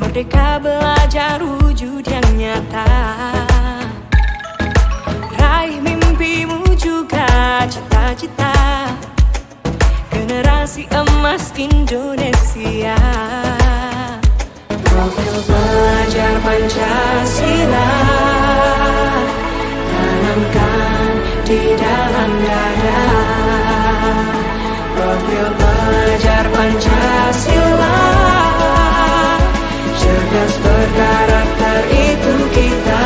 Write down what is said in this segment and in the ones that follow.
Merdeka belajar wujud yang nyata. Raih mimpimu juga cita-cita. Generasi emas Indonesia. Profil pelajar Pancasila tanamkan di dalam dada. Profil pelajar Pancasila, cerdas berkarakter itu kita.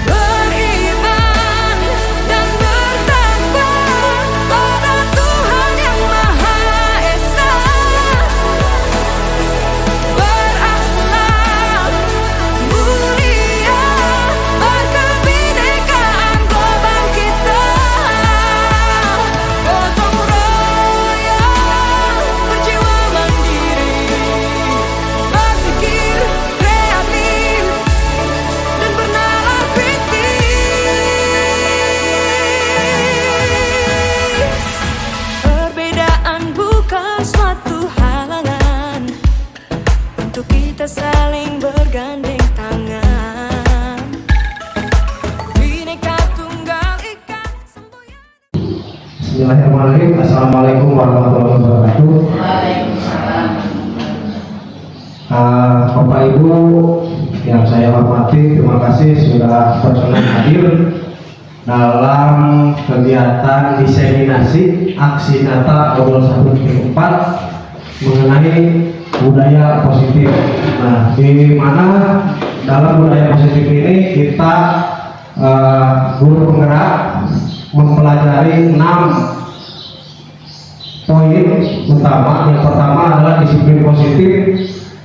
Beriman dan bertakwa pada Tuhan yang Maha Esa. Berakhlak mulia, berkebinekaan global kita. Gotong royong, berjiwa mandiri, berpikir kreatif dan bernalar kritis. Perbedaan bukan suatu halangan untuk kita saling bergandeng tangan. Bhinneka Tunggal Ika semboyan. Bismillahirrahmanirrahim. Assalamualaikum warahmatullahi wabarakatuh. Bapak Ibu yang saya hormati, terima kasih sudah berkenan hadir dalam kegiatan diseminasi aksi nyata Modul 1.4 mengenai budaya positif. Nah, di mana dalam budaya positif ini kita guru penggerak mempelajari 6 poin utama. Yang pertama adalah disiplin positif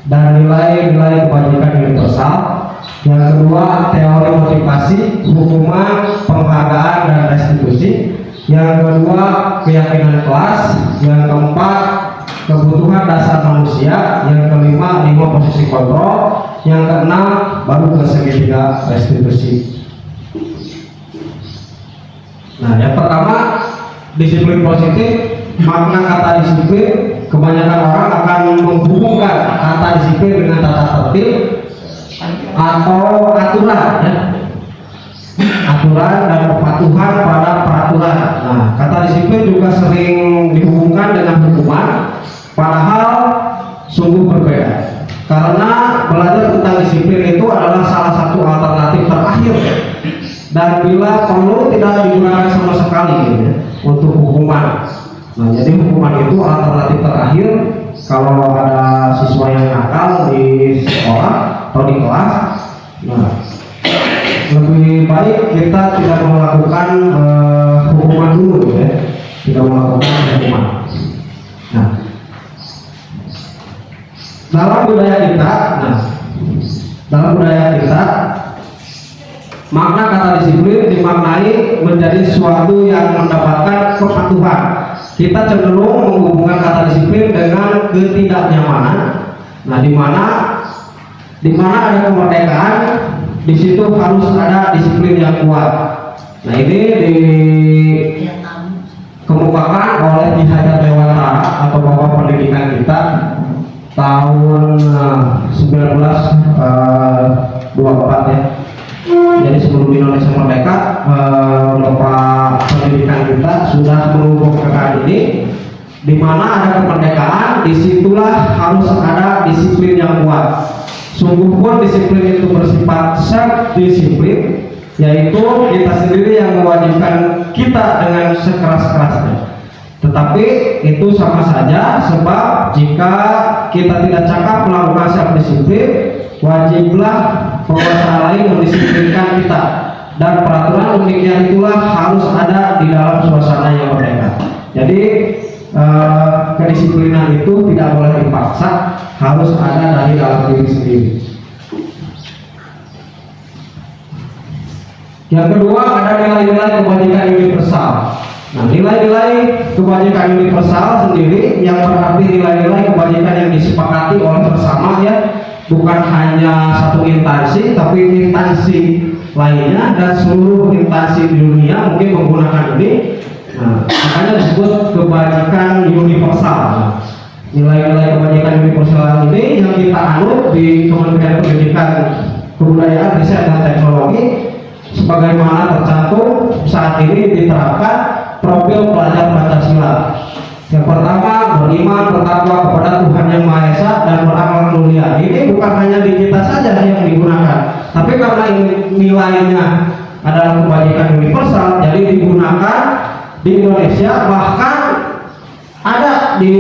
dan nilai-nilai kebajikan universal. Yang kedua, teori motivasi, hukuman, penghargaan dan restitusi. Yang kedua, keyakinan kelas. Yang keempat, kebutuhan dasar manusia. Yang kelima, 5 posisi kontrol. Yang keenam, baru ke segitiga restitusi. Nah, yang pertama, disiplin positif. Makna kata disiplin, kebanyakan orang akan menghubungkan kata disiplin dengan tata tertib atau aturan, ya. Aturan dan kepatuhan pada peraturan. Nah, kata disiplin juga sering dihubungkan dengan hukuman, padahal sungguh berbeda. Karena belajar tentang disiplin itu adalah salah satu alternatif terakhir, dan bila perlu tidak digunakan sama sekali, ya, untuk hukuman. Nah, jadi hukuman itu alternatif terakhir kalau ada siswa yang nakal di sekolah atau di kelas. Nah, lebih baik kita tidak melakukan hukuman dulu, ya, tidak melakukan hukuman. Nah, dalam budaya kita, makna kata disiplin dimaknai menjadi sesuatu yang mendapatkan kepatuhan. Kita cenderung menghubungkan kata disiplin dengan ketidaknyamanan. Nah, di mana ada kemerdekaan, di situ harus ada disiplin yang kuat. Nah, ini dikemukakan oleh Ki Hajar Dewantara atau Bapak Pendidikan kita tahun 1924, ya. Jadi sebelum Indonesia merdeka, Bapak Pendidikan kita sudah mengukuhkan ini, di mana ada kemerdekaan, disitulah harus ada disiplin yang kuat. Sungguh pun disiplin itu bersifat self disiplin, yaitu kita sendiri yang mewajibkan kita dengan sekeras-kerasnya. Tetapi itu sama saja, sebab jika kita tidak cakap melakukan self disiplin, wajiblah penguasa lain mendisiplinkan kita, dan peraturan uniknya itulah harus ada di dalam suasana yang merdeka. Jadi kedisiplinan itu tidak boleh dipaksa, harus ada dari dalam diri sendiri. Yang kedua, ada nilai-nilai kebajikan universal. Nah, nilai-nilai kebajikan universal sendiri yang berarti nilai-nilai kebajikan yang disepakati oleh bersama, ya, bukan hanya satu instansi, tapi instansi lainnya dan seluruh instansi di dunia mungkin menggunakan ini. Nah, makanya disebut kebajikan universal. Nah, nilai-nilai kebajikan universal ini yang kita anut di Kementerian Pendidikan, Kebudayaan, Riset dan Teknologi sebagaimana tercantum saat ini diterapkan profil pelajar Pancasila. Yang pertama, beriman bertakwa kepada Tuhan Yang Maha Esa dan berakhlak mulia. Ini bukan hanya di kita saja yang digunakan, tapi karena ini nilainya adalah kebajikan universal, jadi digunakan di Indonesia, bahkan ada di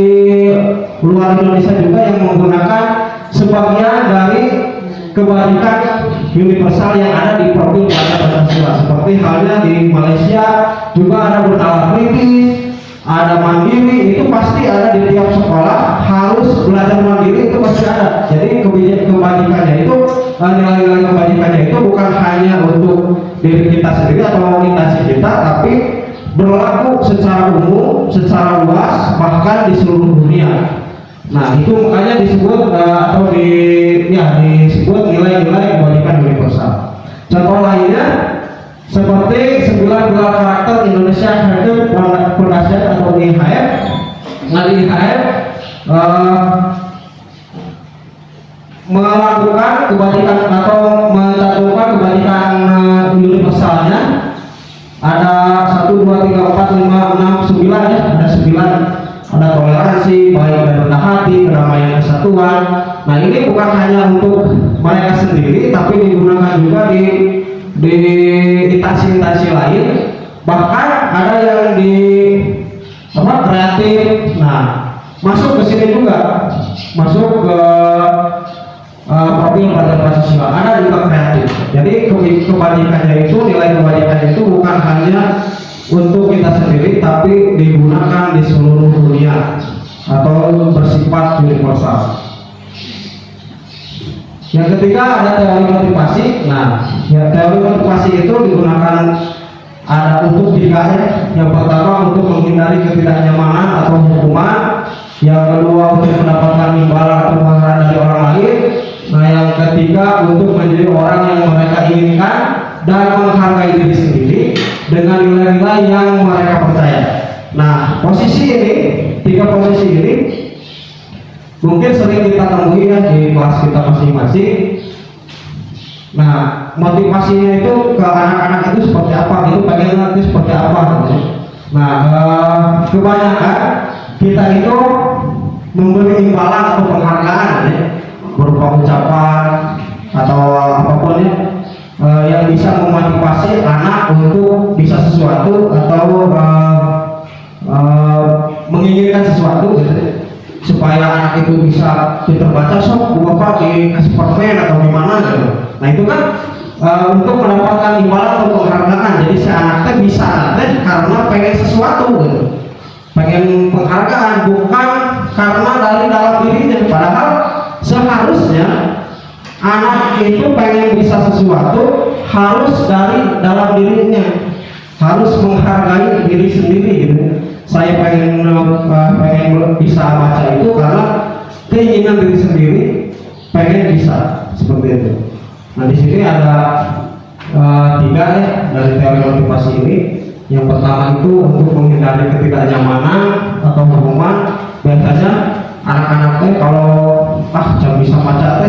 luar Indonesia juga yang menggunakan sebagian dari kebajikan universal yang ada di profil pelajar Pancasila. Seperti halnya di Malaysia juga ada bernalar kritis, ada mandiri, itu pasti ada di tiap sekolah, harus belajar mandiri itu pasti ada. Jadi kebajikannya itu, nilai-nilai kebajikannya itu bukan hanya untuk diri kita sendiri atau orientasi kita, tapi berlaku secara umum, secara luas, bahkan di seluruh dunia. Nah, itu makanya disebut atau disebut nilai-nilai kebajikan universal. Contoh lainnya seperti 9 gelar karakter Indonesia Heritage Foundation atau IHF. Nah, di IHF melakukan kebajikan atau mencantumkan kebajikan universalnya ada 1, 2, 3, 4, 5, 6, 9 ya, ada 9. Ada toleransi, baik dan rendah hati, kedamaian, kesatuan. Nah, ini bukan hanya untuk mereka sendiri, tapi digunakan juga di instansi-instansi lain. Bahkan ada yang di kreatif. Nah, masuk ke sini juga, masuk ke profil pelajar Pancasila. Ada juga kreatif. Jadi kebajikannya itu, nilai kebajikannya itu bukan hanya untuk kita sendiri, tapi digunakan di seluruh dunia atau bersifat universal. Yang ketiga ada teori motivasi. Nah, ya, teori motivasi itu digunakan ada untuk 3 ya. Yang pertama untuk menghindari ketidaknyamanan atau hukuman. Yang kedua untuk mendapatkan imbalan atau penghargaan dari orang lain. Nah, yang ketiga untuk menjadi orang yang mereka inginkan dan menghargai diri sendiri dengan nilai-nilai yang mereka percaya. Nah, posisi ini, 3 posisi ini mungkin sering kita temui ya di kelas kita masing-masing. Nah, motivasinya itu ke anak-anak itu seperti apa, itu pengen nanti seperti apa gitu. Nah, kebanyakan kita itu memberi imbalan atau penghargaan ya, berupa ucapan atau apapun ya, yang bisa memotivasi anak untuk bisa sesuatu atau menginginkan sesuatu gitu, supaya anak itu bisa terbaca, sok bapak dikasih permen atau gimana gitu. Nah, itu kan untuk mendapatkan imbalan atau penghargaan. Jadi si anaknya bisa karena pengen sesuatu gitu, pengen penghargaan, bukan karena dari dalam dirinya. Padahal seharusnya anak itu pengen bisa sesuatu harus dari dalam dirinya, harus menghargai diri sendiri gitu. Saya pengen bisa baca itu karena keinginan diri sendiri, pengen bisa seperti itu. Nah, di sini ada 3 ya dari teori motivasi ini. Yang pertama itu untuk menghindari ketidaknyamanan atau hukuman. Biasanya anak-anaknya kalau jangan bisa baca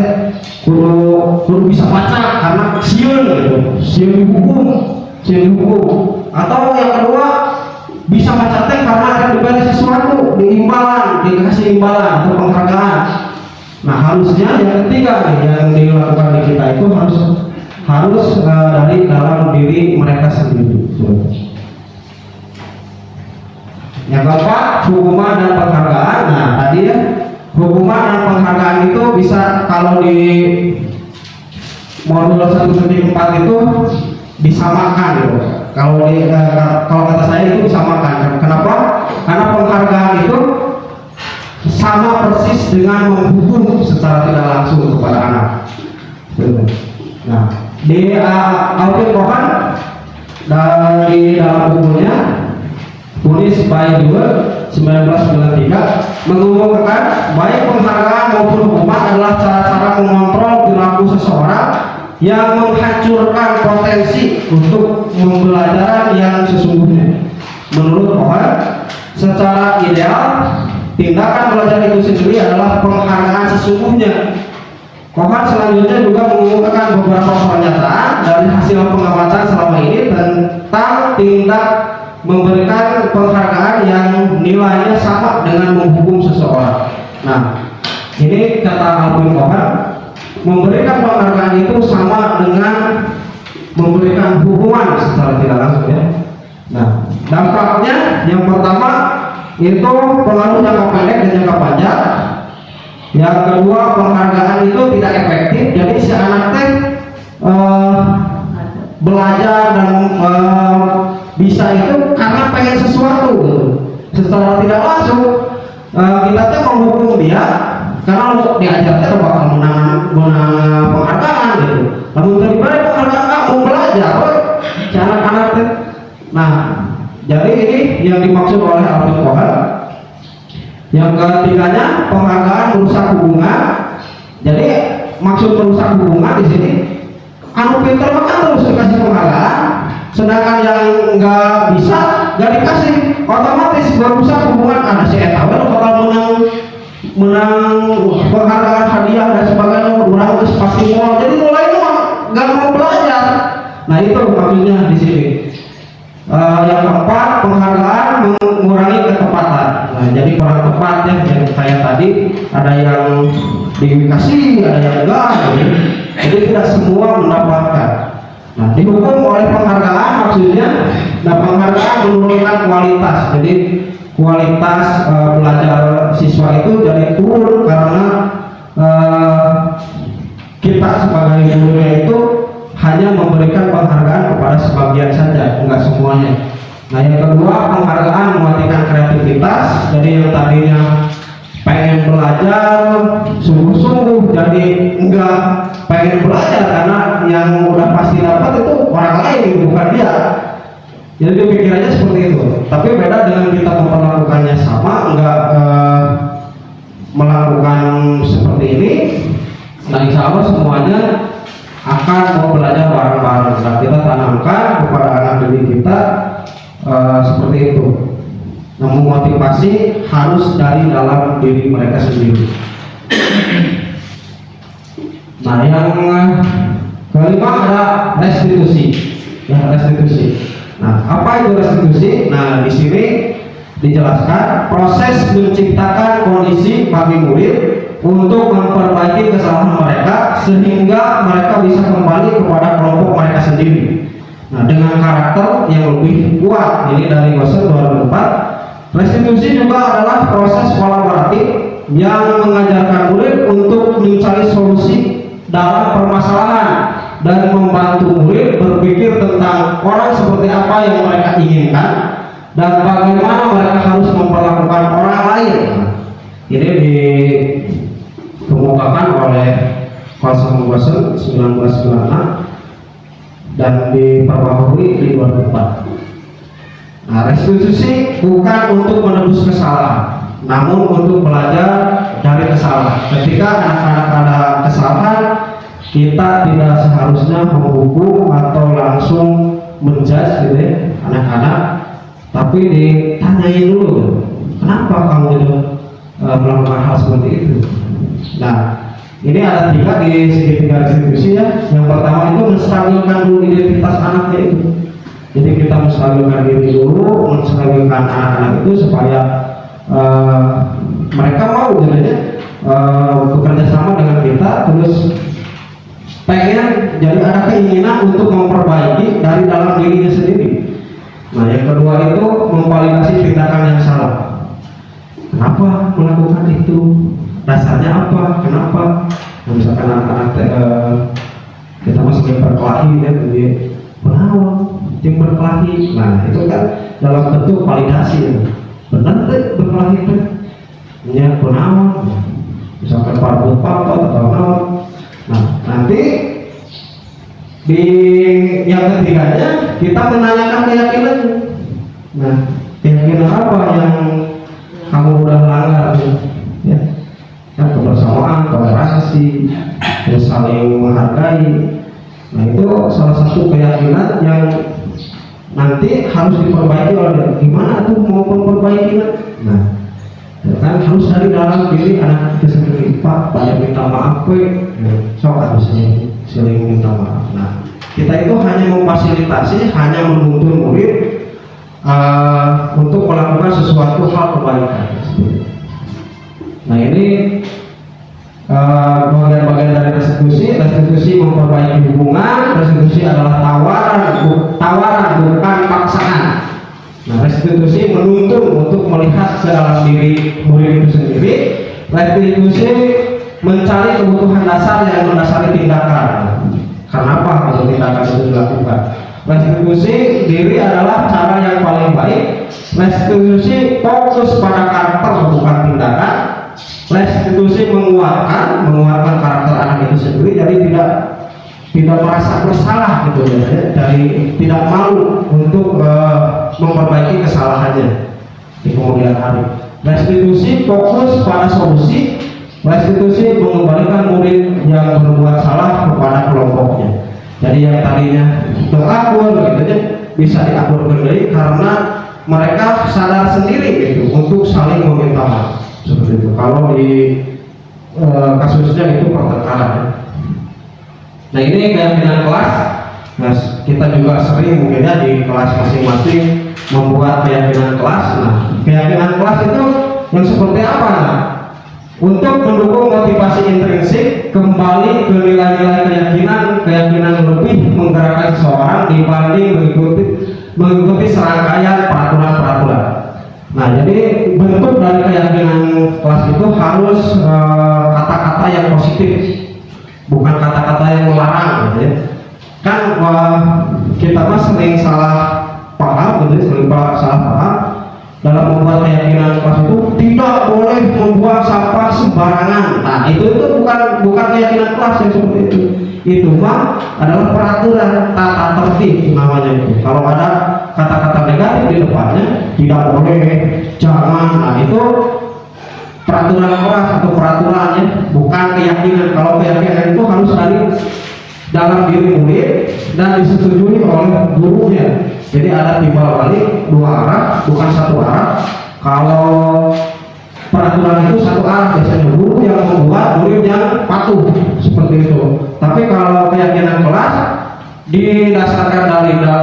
kudu bisa baca karena siun gitu, siun dihukum. Atau yang kedua bisa baca karena ada diberi sesuatu, dikasih imbalan atau penghargaan. Nah, harusnya yang ketiga nih yang dilakukan di kita itu harus dari dalam diri mereka sendiri. Yang keempat, hukuman dan penghargaan. Nah, tadi ya, hukuman dan penghargaan itu bisa kalau di modul 1.4 itu disamakan gitu. Kalau kata saya itu disamakan. Kenapa? Karena penghargaan itu sama persis dengan menghukum secara tidak langsung kepada anak. Nah, di Alvin Rohan dari dalam bukunya Punis by Dewar 1993 mengumumkan baik penghargaan maupun hukuman adalah cara-cara mengontrol perilaku seseorang yang menghancurkan potensi untuk pembelajaran yang sesungguhnya. Menurut Rohan, secara ideal tindakan belajar itu sendiri adalah penghargaan sesungguhnya. Kohan selanjutnya juga mengungkapkan beberapa pernyataan dari hasil pengamatan selama ini tentang tindak memberikan penghargaan yang nilainya sama dengan menghukum seseorang. Nah, ini kata Alvin Kohan, memberikan penghargaan itu sama dengan memberikan hukuman secara tidak langsung ya. Nah, dampaknya yang pertama itu pengaruh jangka pendek dan jangka panjang. Yang kedua, penghargaan itu tidak efektif. Jadi si anak teh belajar dan bisa itu karena pengen sesuatu gitu. Secara tidak langsung kita teh menghukum dia karena untuk diajar teh bakal menang penghargaan gitu. Namun daripada penghargaan kamu belajar, si anak-anak teh. Nah, jadi ini yang dimaksud oleh Alvin Kohan. Yang ketiganya, penghargaan merusak hubungan. Jadi maksud merusak hubungan di sini, anu pinter maka harus dikasih penghargaan, sedangkan yang nggak bisa nggak dikasih, otomatis merusak hubungan. Ada si eta bakal menang penghargaan, hadiah dan sebagainya, orang itu pasti mau. Jadi mulai nggak mau belajar. Nah itu maksudnya di sini. Yang keempat, penghargaan mengurangi ketepatan. Nah, jadi kurang tepat ya, yang kayak tadi ada yang dikasih, ada yang enggak. Jadi tidak semua mendapatkan. Nah, dihukum oleh penghargaan maksudnya, nah penghargaan menurunkan kualitas. Jadi kualitas belajar siswa itu jadi turun karena kita sebagai gurunya itu hanya memberikan penghargaan kepada sebagian saja, enggak semuanya. Nah yang kedua, penghargaan mematikan kreativitas. Jadi yang tadinya pengen belajar sungguh-sungguh jadi enggak pengen belajar karena yang udah pasti dapat itu orang lain, bukan dia. Jadi pikirannya seperti itu. Tapi beda dengan kita memperlakukannya sama, enggak melakukan seperti ini. Nah insya Allah semuanya akan mau belajar bareng-bareng. Nah, kita tanamkan kepada anak didik kita seperti itu. Namun motivasi harus dari dalam diri mereka sendiri. Nah, yang kelima ada restitusi. Ya, restitusi. Nah, apa itu restitusi? Nah, di sini dijelaskan proses menciptakan kondisi bagi murid untuk memperbaiki kesalahan mereka sehingga mereka bisa kembali kepada kelompok mereka sendiri. Nah, dengan karakter yang lebih kuat. Ini dari Gosen 2004. Restitusi juga adalah proses kolaboratif yang mengajarkan murid untuk mencari solusi dalam permasalahan dan membantu murid berpikir tentang orang seperti apa yang mereka inginkan dan bagaimana mereka harus memperlakukan orang lain. Ini dikemukakan oleh Gosen 1996 dan diperbaharui di 2004. Nah, restitusi bukan untuk menebus kesalahan, namun untuk belajar dari kesalahan. Ketika anak-anak ada kesalahan, kita tidak seharusnya menghukum atau langsung menjudge gitu ya, anak-anak, tapi ditanyain dulu, kenapa kamu itu melakukan hal seperti itu. Nah, ini ada tiga di segitiga restitusi ya. Yang pertama itu menstabilkan dulu identitas anaknya itu. Jadi kita menstabilkan diri dulu, menstabilkan anak-anak itu supaya mereka mau jadinya bekerja sama dengan kita, terus pengen jadi ada keinginan untuk memperbaiki dari dalam dirinya sendiri. Nah, yang kedua itu memvalidasi tindakan yang salah. Kenapa melakukan itu? Dasarnya apa? Kenapa? Nah, misalkan anak-anak kita masih berkelahi ya, jadi penawang yang berkelahi. Nah, itu kan dalam bentuk validasi ya. Benar deh berkelahi itu ya, penawang. Misalkan parbut papa atau penawang. Nah, nanti di yang ketiganya kita menanyakan keyakinan. Nah, keyakinan apa yang kamu udah langgar ya? Kan kebersamaan, toleransi, terus saling menghargai. Nah, itu salah satu keyakinan yang nanti harus diperbaiki oleh gimana tuh mau memperbaikinya. Nah, Ya kan harus dari dalam diri anak itu sendiri. Pak yang minta maaf sok harusnya sering minta maaf. Nah kita itu hanya memfasilitasi, hanya menuntun murid untuk melakukan sesuatu hal kebaikan. Nah ini bagian-bagian dari restitusi. Restitusi memperbaiki hubungan. Restitusi adalah tawaran bukan paksaan. Nah, restitusi menuntun untuk melihat ke dalam diri murid itu sendiri. Restitusi mencari kebutuhan dasar yang mendasari tindakan. Kenapa kalau tindakan itu dilakukan? Restitusi diri adalah cara yang paling baik. Restitusi fokus pada karakter bukan tindakan. Restitusi menguatkan karakter anak itu sendiri, jadi tidak merasa bersalah gitu ya, dari tidak malu untuk memperbaiki kesalahannya di kemudian hari. Restitusi fokus pada solusi. Restitusi mengembalikan murid yang berbuat salah kepada kelompoknya. Jadi yang tadinya terakur gitu ya, bisa diakur kembali karena mereka sadar sendiri gitu untuk saling meminta maaf seperti itu. Kalau di kasusnya itu pertengkaran. Nah ini keyakinan kelas. Nah, kita juga sering mungkin ya di kelas masing-masing membuat keyakinan kelas. Nah, keyakinan kelas itu yang seperti apa? Nah, untuk mendukung motivasi intrinsik, kembali ke nilai-nilai keyakinan lebih menggerakkan seseorang dibanding mengikuti serangkaian peraturan-peraturan. Nah, jadi bentuk dari keyakinan kelas itu harus kata-kata yang positif, bukan kata-kata yang melarang, gitu ya. Kan kita mah sering salah paham, gitu, sering salah paham dalam membuat keyakinan kelas itu tidak boleh membuang sampah sembarangan. Nah, itu bukan keyakinan kelas yang seperti itu. Itu mah adalah peraturan tata tertib namanya itu. Kalau ada kata-kata negatif di depannya, tidak boleh, jangan. Nah, itu peraturan kelas atau peraturannya, bukan keyakinan. Kalau keyakinan itu harus dari dalam diri murid dan disetujui oleh gurunya. Jadi ada timbal balik dua arah, bukan satu arah. Kalau peraturan itu satu arah, biasanya guru yang membuat, murid yang patuh seperti itu. Tapi kalau keyakinan kelas didasarkan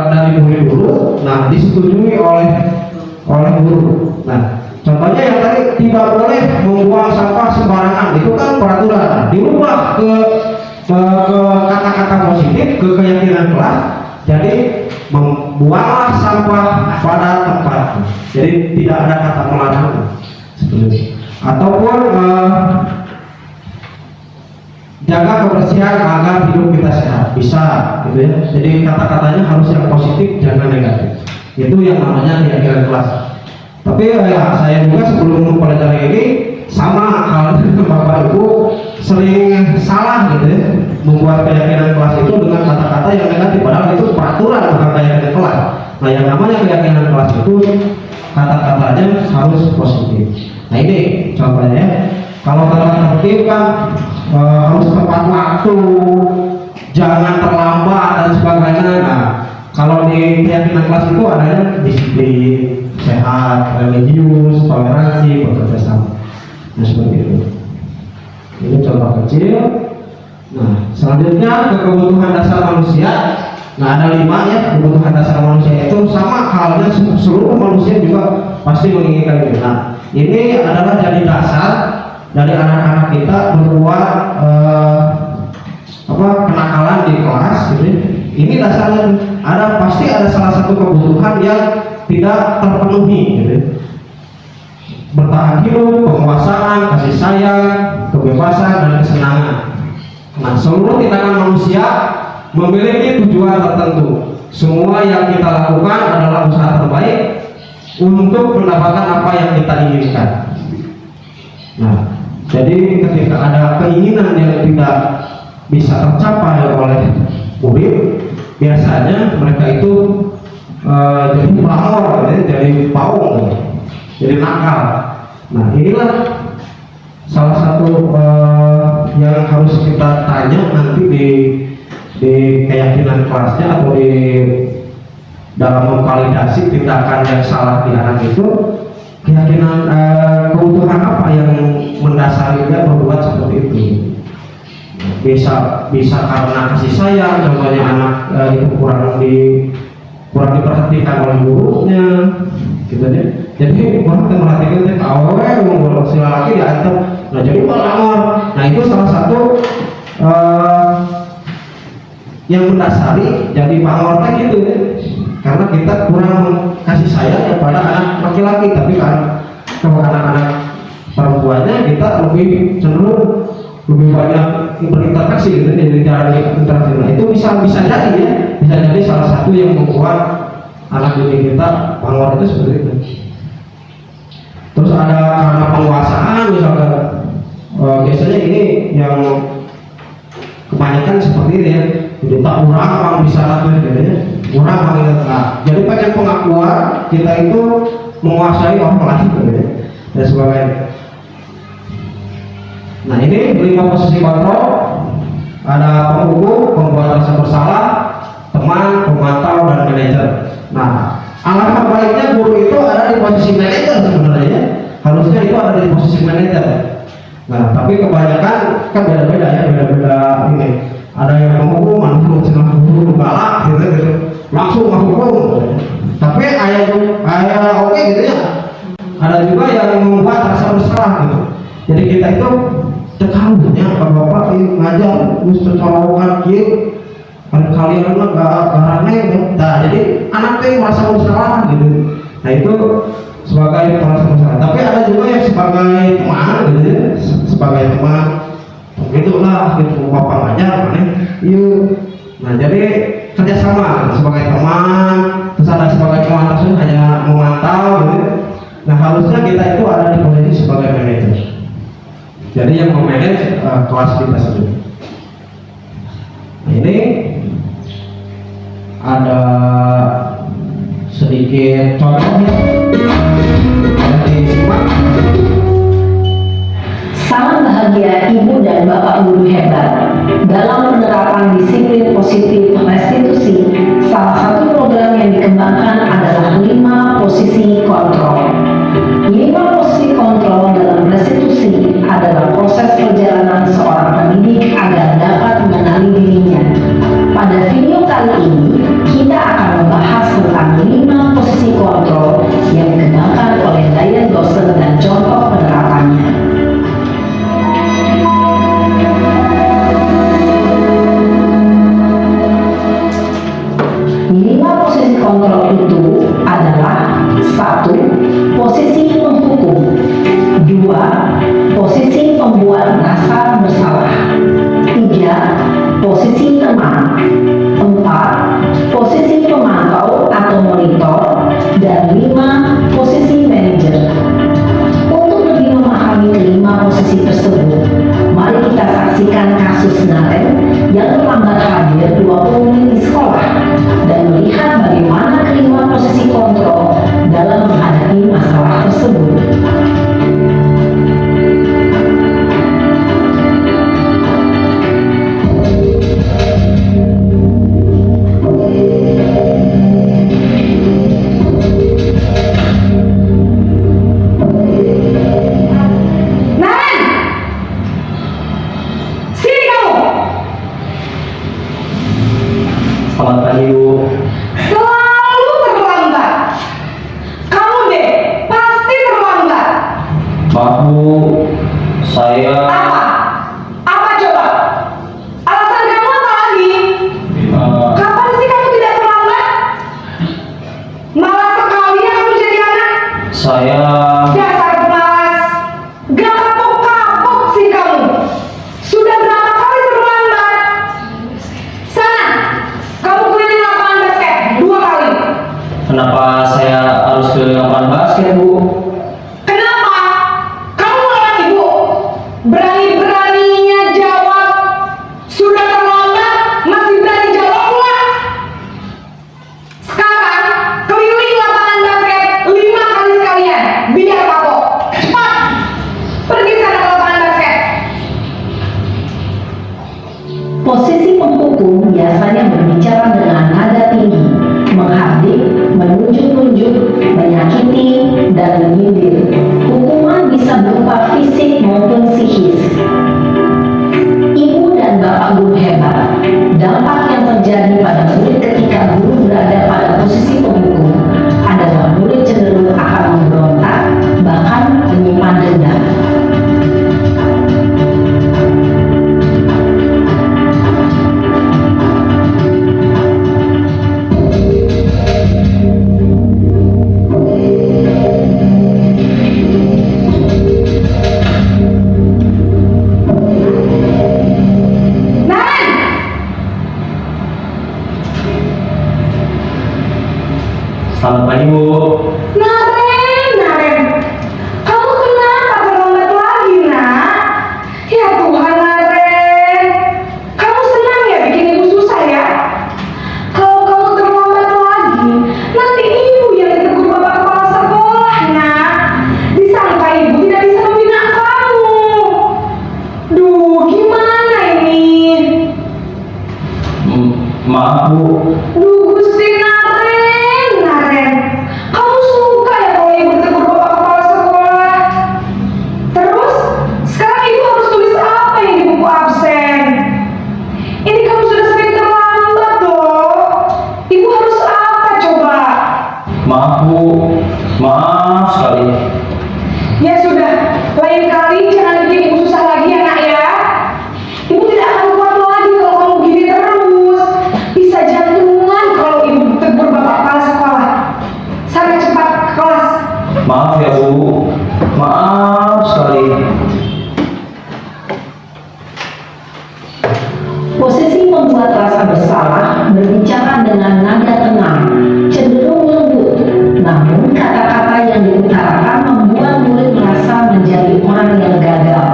dari murid dulu, nah disetujui oleh guru. Nah, contohnya yang tadi tidak boleh membuang sampah sembarangan, itu kan peraturan. Dirubah ke kata-kata positif, ke keyakinan kelas. Jadi membuanglah sampah pada tempatnya. Jadi tidak ada kata melarang seperti itu. Ataupun jaga kebersihan agar hidup kita sehat, bisa gitu ya. Jadi kata-katanya harus yang positif, jangan negatif. Itu yang namanya keyakinan kelas. Tapi ya saya juga sebelum mempelajari ini sama halnya Bapak Ibu sering salah gitu ya, membuat keyakinan kelas itu dengan kata-kata yang negatif, padahal itu peraturan bukan keyakinan kelas. Nah, yang namanya keyakinan kelas itu kata-katanya harus positif. Nah, ini contohnya, kalau tata tertib kan harus tepat waktu, jangan terlambat dan sebagainya. Nah, kalau di keyakinan kelas itu adanya disiplin, sehat, religius, toleransi, bekerja sama. Nah, seperti itu. Ini contoh kecil. Nah, selanjutnya ke kebutuhan dasar manusia. Nah, ada 5 ya kebutuhan dasar manusia itu, sama halnya seluruh manusia juga pasti menginginkan ini. Nah, ini adalah jadi dasar dari anak-anak kita berbuat kenakalan di kelas gitu. Ini dasarnya pasti ada salah satu kebutuhan yang tidak terpenuhi gitu. Bertahan hidup, penguasaan, kasih sayang, kebebasan, dan kesenangan. Nah, seluruh tindakan manusia memiliki tujuan tertentu. Semua yang kita lakukan adalah usaha terbaik untuk mendapatkan apa yang kita inginkan. Nah, jadi ketika ada keinginan yang tidak bisa tercapai oleh murid, biasanya mereka itu jadi pamor, jadi paung, jadi nakal. Nah, inilah salah satu yang harus kita tanya nanti di keyakinan kelasnya atau di dalam memvalidasi tindakan yang salah di anak itu. keyakinan kebutuhan apa yang mendasari dia berbuat seperti itu. Bisa karena kasih sayang, contohnya anak itu kurang diperhatikan oleh gurunya, gitu ya. Jadi orang memperhatikan teh kalau si laki diantem, nah jadi pelangor. Nah itu salah satu yang mendasari jadi pangor teh gitu ya. Karena kita kurang kasih sayang kepada anak laki-laki, tapi kan kalau anak-anak perempuannya kita lebih cenderung lebih banyak berinteraksi gitu, jadi cara interaksi. Nah itu bisa jadi ya, bisa jadi salah satu yang membuat anak didik kita pangor itu seperti itu. Terus ada karena penguasaan misalkan, biasanya ini yang kebanyakan seperti ini ya, jadi tak kurang bang bisa lah gitu ya, kurang bang itu. Nah, jadi banyak pengakuan kita itu menguasai orang lain gitu ya, dan sebagainya. Nah ini 5 posisi kontrol, ada penghukum, pembuat rasa bersalah, teman, pemantau, dan manajer. Nah, alangkah baiknya guru itu ada di posisi manajer sebenarnya, harusnya itu ada di posisi manajer. Nah, tapi kebanyakan kan beda-beda ya, beda-beda ini. Ada yang menghukum, manfaat senang guru galak gitu, langsung menghukum. Tapi ayah oke gitu ya. Ada juga yang membuat rasa bersalah gitu. Jadi kita itu tekannya kalau bapak ngajar mesti colokan kieu kalian mah garane. Nah jadi anak teh merasa bersalah gitu. Nah itu sebagai merasa bersalah. Tapi ada juga yang sebagai teman gitu ya, sebagai teman begitulah gitu, bapak ngajar mana yuk. Nah jadi kerjasama sebagai teman, terus ada sebagai teman tersebut hanya memantau gitu. Nah harusnya kita itu ada di posisi sebagai manajer, jadi yang memanage kelas kita sendiri. Nah, ini ada sedikit contohnya, ada disimak. Salam bahagia Ibu dan Bapak Guru hebat. Dalam penerapan disiplin positif restitusi, salah satu program yang dikembangkan adalah 5 posisi kontrol. 5 posisi kontrol dalam restitusi adalah proses perjalanan seorang pendidik agar dapat mengenali dirinya. Pada video kali ini, kita akan membahas tentang 5 posisi kontrol yang dikembangkan oleh Diane Dawson dan contoh penerapannya. 5 posisi kontrol itu adalah 1. Posisi penghukum, 2. Posisi pembuat rasa bersalah, 3. Posisi teman, 4. Posisi pemantau atau monitor, dan 5. Posisi manajer. Untuk lebih memahami kelima posisi tersebut, mari kita saksikan kasus Naren yang terlambat hadir 20 menit di sekolah dan melihat bagaimana kelima posisi kontrol dalam menghadapi masalah tersebut. Selamat pagi Bu. Selalu terlambat. Kamu deh, pasti terlambat. Maaf Bu, saya Apa? Apa coba? Alasan kamu apa lagi? Kapan sih kamu tidak terlambat? Malas sekali ya kamu jadi anak. saya Dasar malas. Gak kapok-kapok sih kamu. Sudah berapa kali terlambat? Sana, kamu keliling lapangan basket 2 kali. kenapa saya harus ke lapangan basket Bu? Kenapa? Kamu lawan ibu. Berani-beraninya jawab. Sudah terlambat, masih berani jawab pula. Sekarang, keliling lapangan basket 5 kali sekalian. Biar kapok. Cepat. Pergi sana ke lapangan basket. Posisi penghukum biasanya berbicara dengan nada tinggi, menghardik, menunjuk-nunjuk, menyakiti, dan menyindir. Hukuman bisa berupa fisik maupun psikis. Ibu dan bapak guru hebat. Dampak yang terjadi pada murid ketika guru berada pada posisi penghukum adalah murid cenderung akan memberontak, bahkan menyimpan dendam. Selamat pagi, Bu. Naren, kamu kenapa terlambat lagi, nak? Ya Tuhan, Naren, kamu senang ya bikin ibu susah ya? Kalau kamu terlambat lagi, nanti ibu yang ditegur bapak kepala sekolah, nak. Disangka ibu tidak bisa membina kamu. Duh, gimana ini? Maaf, Bu. Duh, Gusti Naren, kamu suka ya kalau ibu ditegur bapak kepala sekolah? Terus, sekarang ibu harus tulis apa yang di buku absen? Ini kamu sudah sering terlambat loh. Ibu harus apa coba? Maaf, Bu. Maaf sekali. Ya sudah, lain kali jangan bikin ibu susah lagi ya, nak ya. Ibu tidak akan kuat lagi kalau kamu gini terus. Bisa jantungan kalau ibu ditegur bapak kepala sekolah. Sana cepat ke kelas. Maaf ya, Bu. Maaf sekali. Posisi membuat rasa bersalah berbicara dengan nada tenang, cenderung lembut. Namun kata-kata yang diutarakan membuat murid merasa menjadi orang yang gagal,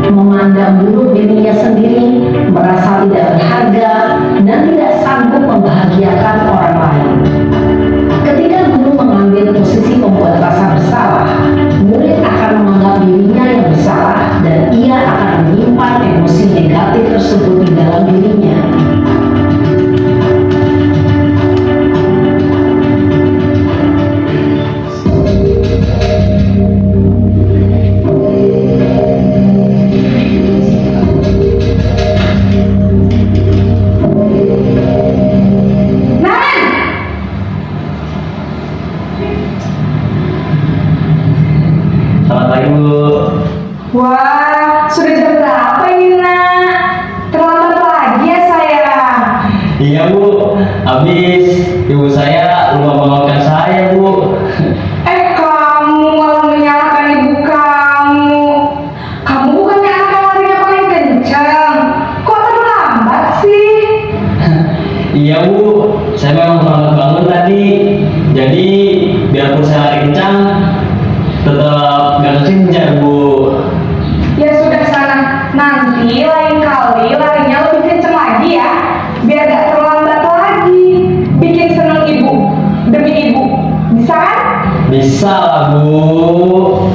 memandang buruk dirinya sendiri, merasa tidak berharga, dan tidak sanggup membahagiakan orang lain. Ketika guru mengambil posisi membuat rasa bersalah, murid akan menganggap dirinya yang bersalah dan ia akan menyimpan emosi negatif tersebut di dalam dirinya. Naren! Selamat pagi, Bu. Wah, sudah jam berapa ini, nak? Terlambat lagi ya, sayang. Iya, Bu. Habis ibu saya lupa bangunkan saya, Bu. Kamu malah menyalahkan ibu kamu. Kamu bukannya anak yang larinya paling kencang. Kok terlambat sih? Iya, Bu. Saya memang terlambat bangun tadi. Jadi biarpun saya lari kencang, tetap gak kesenjar, Bu. Ya sudah sana. Nanti lain kali larinya lebih kencang lagi ya. Biar gak terlambat lagi. Bikin seneng ibu. Demi ibu. Bisa kan? Bisa lah, Bu.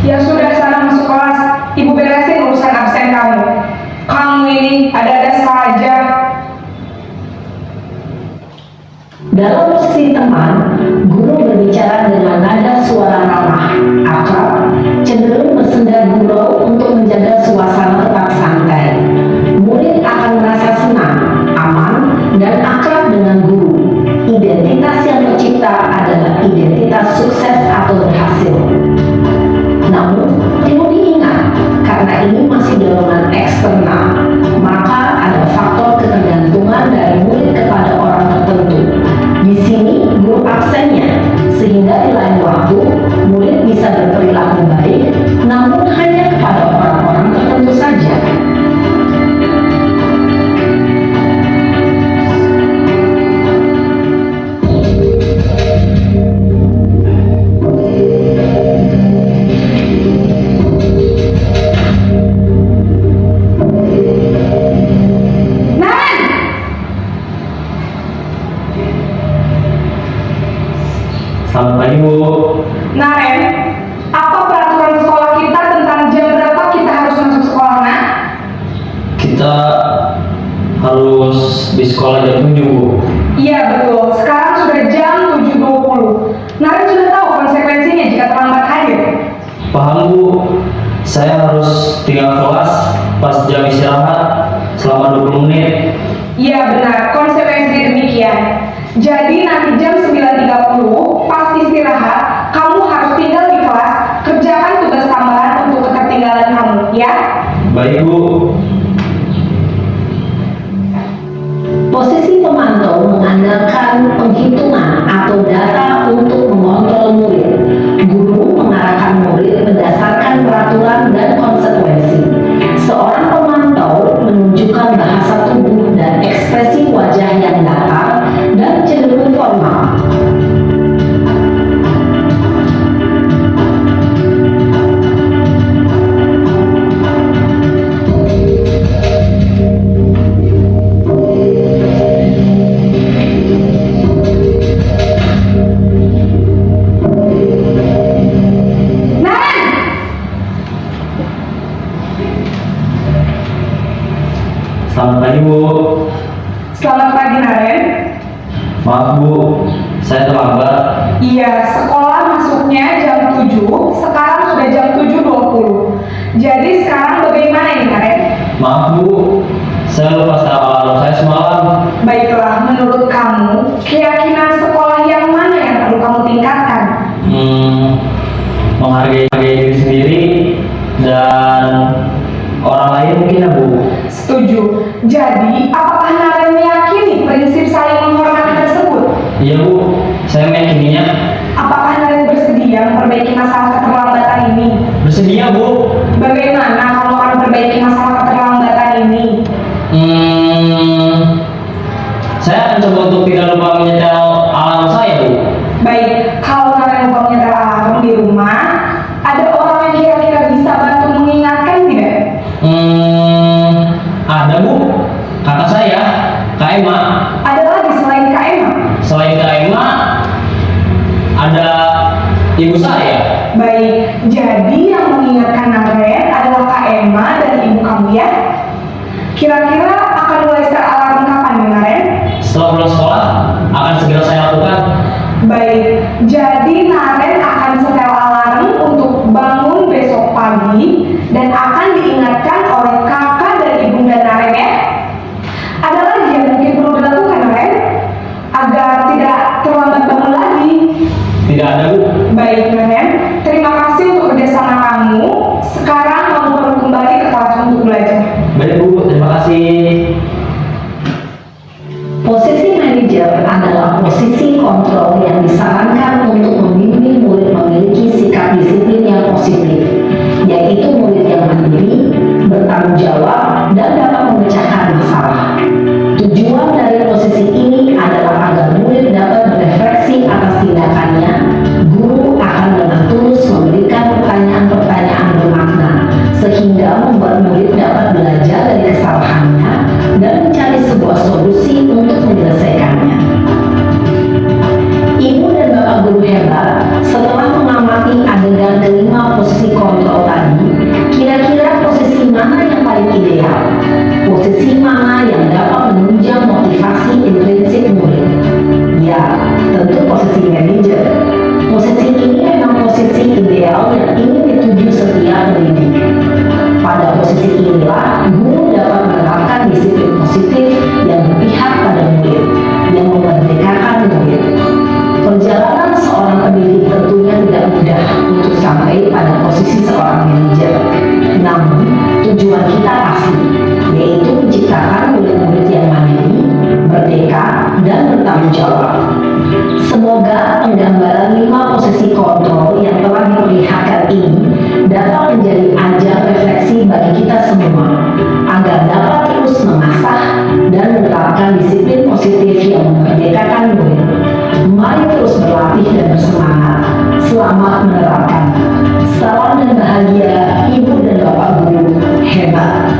Ya sudah sana masuk kelas. Ibu beresin urusan absen kamu. Kamu ini ada-ada saja. Dalam posisi teman, guru berbicara dengan nada suara ramah, akrab, cenderung bersenda gurau untuk menjaga suasana tetap santai. Murid akan merasa senang, aman, dan akrab dengan guru. Identitas yang tercipta adalah identitas sukses atau berhasil. Namun, perlu diingat, karena ini masih dorongan eksternal, maka ada faktor ketergantungan dari murid kepada orang tertentu. Di sini guru absennya, sehingga di lain waktu murid bisa berperilaku baik, namun hanya kepada orang-orang tertentu saja. Naren! Selamat pagi, Bu. Naren, apa peraturan sekolah kita tentang jam berapa kita harus masuk sekolah, nak? Kita harus di sekolah jam 7, Bu. Iya betul, sekarang sudah jam 7.20. Naren sudah tahu konsekuensinya jika terlambat harus tinggal kelas pas jam istirahat selama 20 menit. Iya benar, konsekuensi demikian. Jadi nanti jam 9.30 pas istirahat, kamu harus tinggal di kelas, kerjakan tugas tambahan untuk ketertinggalan kamu, ya? Baik Bu. Posisi pemantau mengandalkan penghitungan atau data untuk mengontrol murid. Guru mengarahkan murid berdasarkan peraturan dan konsekuensi. Seorang pemantau menunjukkan bahasa tubuh dan ekspresi wajah yang datar dan cenderung formal. Selamat pagi Bu. Selamat pagi Naren. Maaf Bu, saya terlambat. Iya, sekolah masuknya jam 7, sekarang sudah jam 7.20. Jadi sekarang bagaimana ini Naren? Maaf Bu, saya lupa setel alarm saya semalam. Baiklah, menurut kamu, keyakinan sekolah yang mana yang perlu kamu tingkatkan? Menghargai diri sendiri dan orang lain mungkin ya Bu. Setuju. Jadi, apakah Naren meyakini prinsip saling menghormati tersebut? Iya Bu, saya meyakininya. Apakah Naren bersedia memperbaiki masalah keterlambatan ini? Bersedia Bu. Bagaimana kamu akan memperbaiki masalah keterlambatan ini? Saya akan coba untuk tidak lupa menyetel alarm saya Bu. Baik, kalau Naren lupa menyetel alarm di rumah, ada orang yang kira-kira bisa bantu mengingatkan tidak? Ada Bu, kakak saya, Kak Emma. Ada lagi selain Kak Emma? Selain Kak Emma, ada ibu saya. Baik, jadi yang mengingatkan Naren adalah Kak Emma dan ibu kamu ya? Kira-kira akan mulai start alarm kapan nih Naren? Setelah pulang sekolah, akan segera saya lakukan. Baik, jadi Naren akan setel alarm untuk bangun besok pagi dan akan diingatkan oleh kakak dan ibunda Naren ya. Ada lagi yang mungkin perlu dilakukan Naren agar tidak terlambat bangun lagi. Tidak ada Bu. Baik Naren, terima kasih untuk kerjasama kamu. Sekarang kamu perlu kembali ke kelas untuk belajar. Baik Bu, terima kasih. Posisi manajer adalah posisi kontrol yang disarankan untuk membimbing murid memiliki sikap disiplin yang positif, yaitu murid yang mandiri, bertanggung jawab, dan dapat memecahkan masalah. Tujuan dari posisi ini adalah agar murid dapat berefleksi atas tindakannya. Guru akan dengan tulus memberikan pertanyaan-pertanyaan bermakna, sehingga membuat murid dapat belajar dari kesalahannya dan mencari sebuah solusi untuk menyelesaikannya. Ibu dan bapak guru hebat, setelah mengamati adegan kelima posisi kontrol tadi, kira-kira posisi mana yang paling ideal? Posisi mana yang dapat menunjang motivasi intrinsik murid? Ya, tentu posisi manajer. Posisi ini memang posisi ideal yang ingin dituju setiap pendidik. Pada posisi inilah, guru dapat menerapkan disiplin positif yang berpihak pada murid, yang memerdekakan murid. Perjalanan seorang pendidik tentunya tidak mudah untuk sampai pada posisi seorang manajer. Namun, tujuan kita pasti, yaitu menciptakan murid-murid yang mandiri, merdeka, dan bertanggung jawab. Semoga penggambaran 5 posisi kontrol yang telah diperlihatkan ini dapat menjadi ajang refleksi bagi kita semua, agar dapat terus mengasah dan menerapkan disiplin positif yang memerdekakan murid. Mari terus berlatih dan bersemangat. Selamat menerapkan. Salam dan bahagia, Ibu dan Bapak Guru hebat.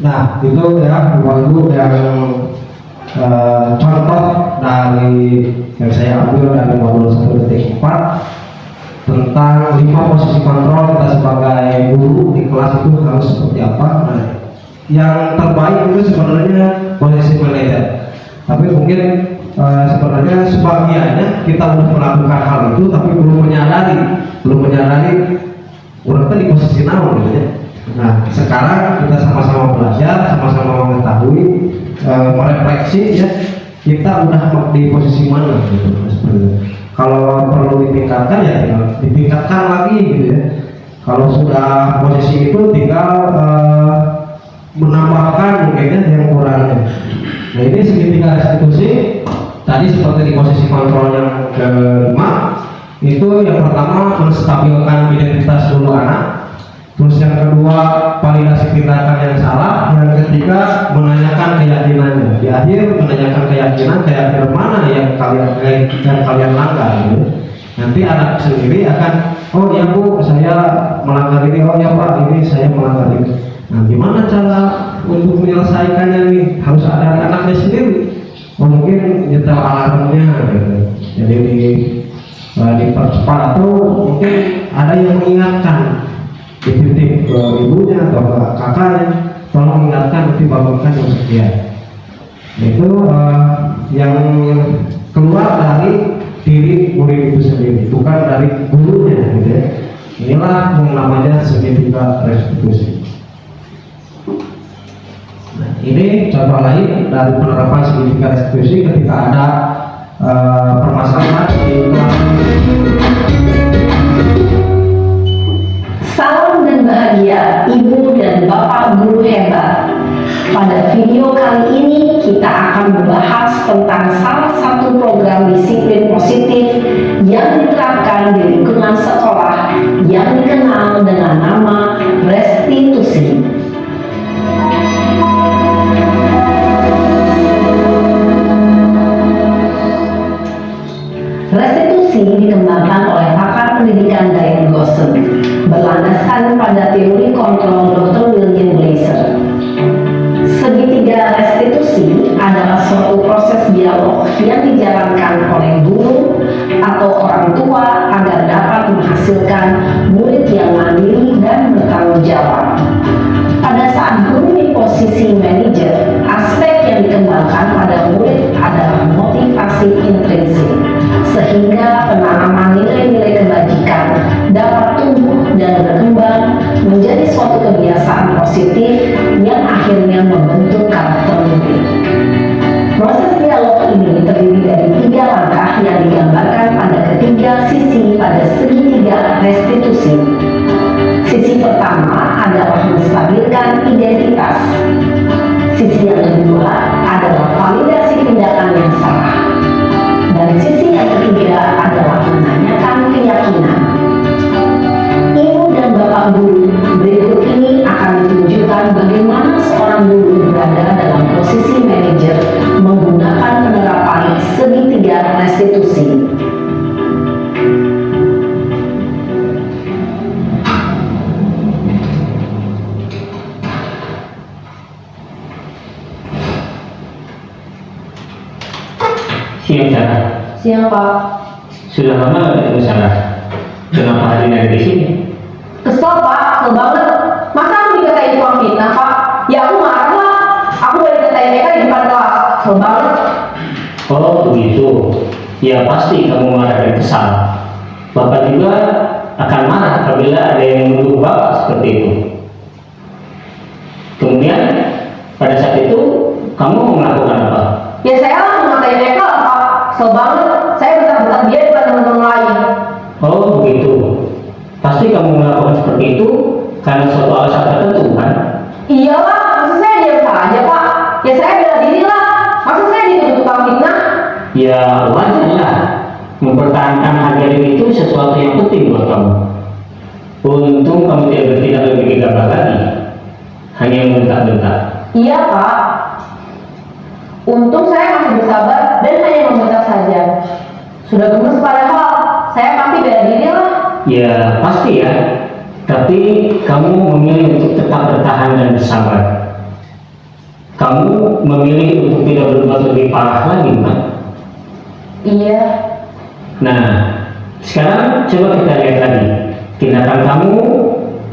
Nah, itu ya Bapak Ibu yang contoh dari yang saya ambil dari modul 1.4 tentang 5 posisi kontrol kita sebagai guru di kelas itu harus seperti apa. Nah, yang terbaik itu sebenarnya posisi manajer, tapi mungkin sebenarnya sebagiannya kita udah melakukan hal itu tapi belum menyadari orang tadi posisi naon gitu ya. Nah sekarang kita sama-sama belajar, sama-sama mengetahui, merefleksi ya, kita udah di posisi mana gitu. Seperti itu. Kalau perlu ditingkatkan ya tinggal ditingkatkan lagi gitu ya. Kalau sudah posisi itu tinggal menambahkan mungkin yang kurangnya. Nah ini segitiga restitusi tadi seperti di posisi kontrol yang kelima itu yang pertama menstabilkan identitas dulu anak, terus yang kedua validasi tindakan yang salah, yang ketiga menanyakan keyakinannya, di akhir menanyakan keyakinan mana yang kalian langgar gitu. Nanti anak sendiri akan oh ya bu saya melanggar ini, oh ya pak ini saya melanggar ini. Nah gimana cara untuk menyelesaikannya nih, harus ada anaknya sendiri. Oh, mungkin nyetel alarmnya gitu. Jadi dipercepat atau mungkin ada yang mengingatkan, dititip ke ibunya atau ke kakaknya, tolong ingatkan nanti bangunkan jam sekian. Itu yang keluar dari diri murid itu sendiri, bukan dari gurunya gitu ya. Inilah yang namanya segitiga restitusi. Nah, ini contoh lain dari penerapan segitiga restitusi ketika ada permasalahan di Salam dan bahagia Ibu dan Bapak guru hebat. Pada video kali ini kita akan membahas tentang salah satu program disiplin positif yang diterapkan di lingkungan sekolah yang dikenal dengan nama restitusi. Restitusi dikembangkan oleh pakar pendidikan Diane Gosson berlandaskan pada teori kontrol Dr. William Glasser. Segitiga restitusi adalah suatu proses dialog yang dijalankan oleh guru atau orang tua agar dapat menghasilkan murid yang mandiri dan bertanggung jawab. Pada saat guru di posisi manajer, aspek yang dikembangkan pada murid adalah motivasi intrinsik, sehingga penanaman nilai-nilai kebajikan dapat tumbuh dan berkembang menjadi suatu kebiasaan positif yang akhirnya membentuk karakter murid. Proses dialog ini terdiri dari 3 langkah yang digambarkan pada ketiga sisi pada segitiga restitusi. Sisi pertama adalah menstabilkan identitas. Sisi yang kedua adalah validasi tindakan yang salah. Dan sisi yang ketiga adalah menanyakan keyakinan. Ibu dan Bapak guru, berikut ini akan ditunjukkan bagaimana seorang guru berada dalam posisi manajer menggunakan penerapan segitiga restitusi. Siang Sarah. Siang Pak. Sudah lama nggak ketemu Sarah? Kenapa hari ini ada di sini? Kesel Pak, kesel banget. Masa aku dikatain tukang fitnah Pak? Ya aku marah lah. Aku udah dikatain mereka di depan kelas. Kesel banget. Oh begitu. Ya pasti kamu marah dan kesal. Bapak juga akan marah apabila ada yang menuduh Bapak seperti itu. Kemudian pada saat itu kamu melakukan apa? Ya saya langsung ngatain mereka lah Pak. Kesel banget. Saya bentak-bentak dia depan teman-teman lain. Oh begitu. Pasti kamu melakukan seperti itu karena suatu alasan tertentu kan? Iyalah, maksud saya diam saja Pak. Ya saya bela diri lah. Maksud saya dituduh tukang fitnah. Ya wajar lah. Mempertahankan harga diri itu sesuatu yang penting buat kamu. Untung kamu tidak bertindak lebih gegabah lagi, hanya membentak-bentak. Iya Pak. Untung saya masih bersabar dan hanya membentak saja. Sudah gemes padahal saya pasti bela diri lah. Ya pasti ya. Tapi kamu memilih untuk tetap bertahan dan bersabar. Kamu memilih untuk tidak berbuat lebih parah lagi kan? Iya. Nah, sekarang coba kita lihat lagi tindakan kamu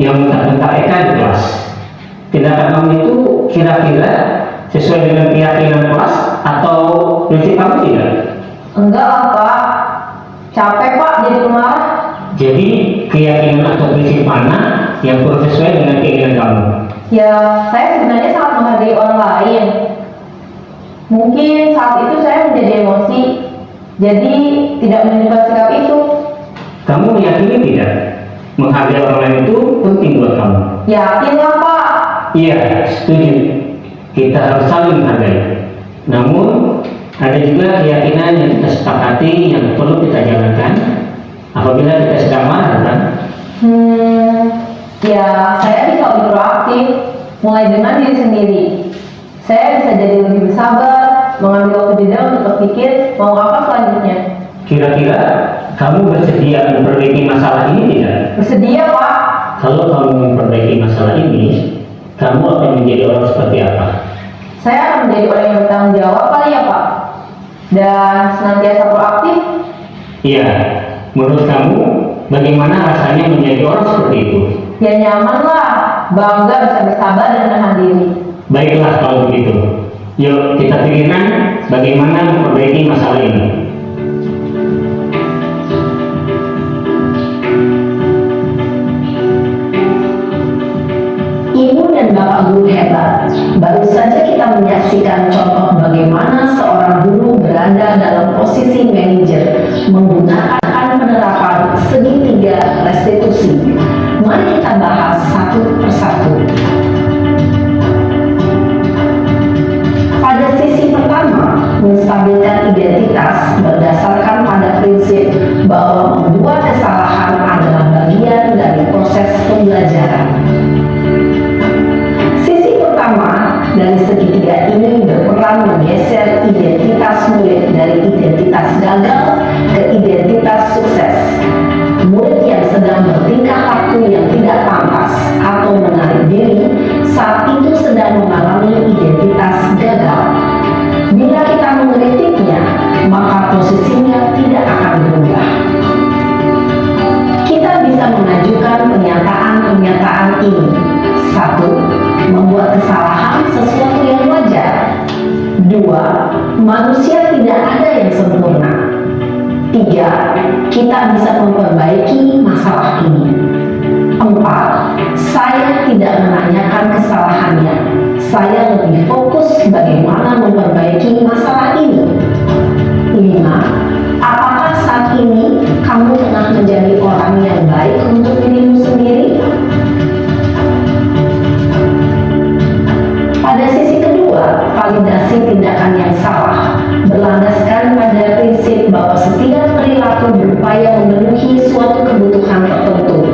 yang bentak-bentak Eka di kelas. Tindakan kamu itu kira-kira sesuai dengan keyakinan kelas atau prinsip kamu tidak? Enggak lah Pak, capek Pak jadi pemarah. Jadi keyakinan atau prinsip mana yang kurang sesuai dengan keinginan kamu? Ya, saya sebenarnya sangat menghargai orang lain. Mungkin saat itu saya menjadi emosi, jadi tidak menunjukkan sikap itu. Kamu meyakini tidak? Menghargai orang lain itu penting buat kamu. Yakin lah Pak. Iya, setuju. Kita harus saling menghargai. Namun, ada juga keyakinan yang kita sepakati yang perlu kita jalankan apabila kita sedang marah, kan? Ya saya bisa lebih proaktif, mulai dengan diri sendiri. Saya bisa jadi lebih bersabar, mengambil waktu jeda untuk berpikir mau apa selanjutnya. Kira-kira kamu bersedia memperbaiki masalah ini tidak? Bersedia Pak. Kalau kamu memperbaiki masalah ini, kamu akan menjadi orang seperti apa? Saya akan menjadi orang yang bertanggung jawab kali ya Pak. Dan senantiasa proaktif. Iya, menurut kamu bagaimana rasanya menjadi orang seperti itu? Ya nyaman lah, bangga bisa bersabar dan menahan diri. Baiklah kalau begitu. Yuk kita pikirkan bagaimana memperbaiki masalah ini. Ibu dan Bapak guru hebat, baru saja kita menyaksikan contoh bagaimana seorang guru berada dalam posisi manajer menggunakan penerapan segitiga restitusi. Mari kita bahas satu persatu. Pada sisi pertama, menstabilkan identitas berdasarkan pada prinsip bahwa membuat kesalahan adalah bagian dari proses pembelajaran. Dari segitiga ini berperan menggeser identitas murid dari identitas gagal ke identitas sukses. Murid yang sedang bertingkah laku yang tidak pantas atau menarik diri saat itu sedang mengalami identitas gagal. Bila kita mengkritiknya, maka posisinya tidak akan berubah. Kita bisa mengajukan pernyataan-pernyataan ini. 1. Membuat kesalahan sesuatu yang wajar. 2. Manusia tidak ada yang sempurna. 3. Kita bisa memperbaiki masalah ini. 4. Saya tidak menanyakan kesalahannya. Saya lebih fokus bagaimana memperbaiki masalah ini. 5. Apakah saat ini kamu tengah menjadi orang yang baik untuk dirimu sendiri? Pada sisi kedua, validasi tindakan yang salah berlandaskan pada prinsip bahwa setiap perilaku berupaya memenuhi suatu kebutuhan tertentu.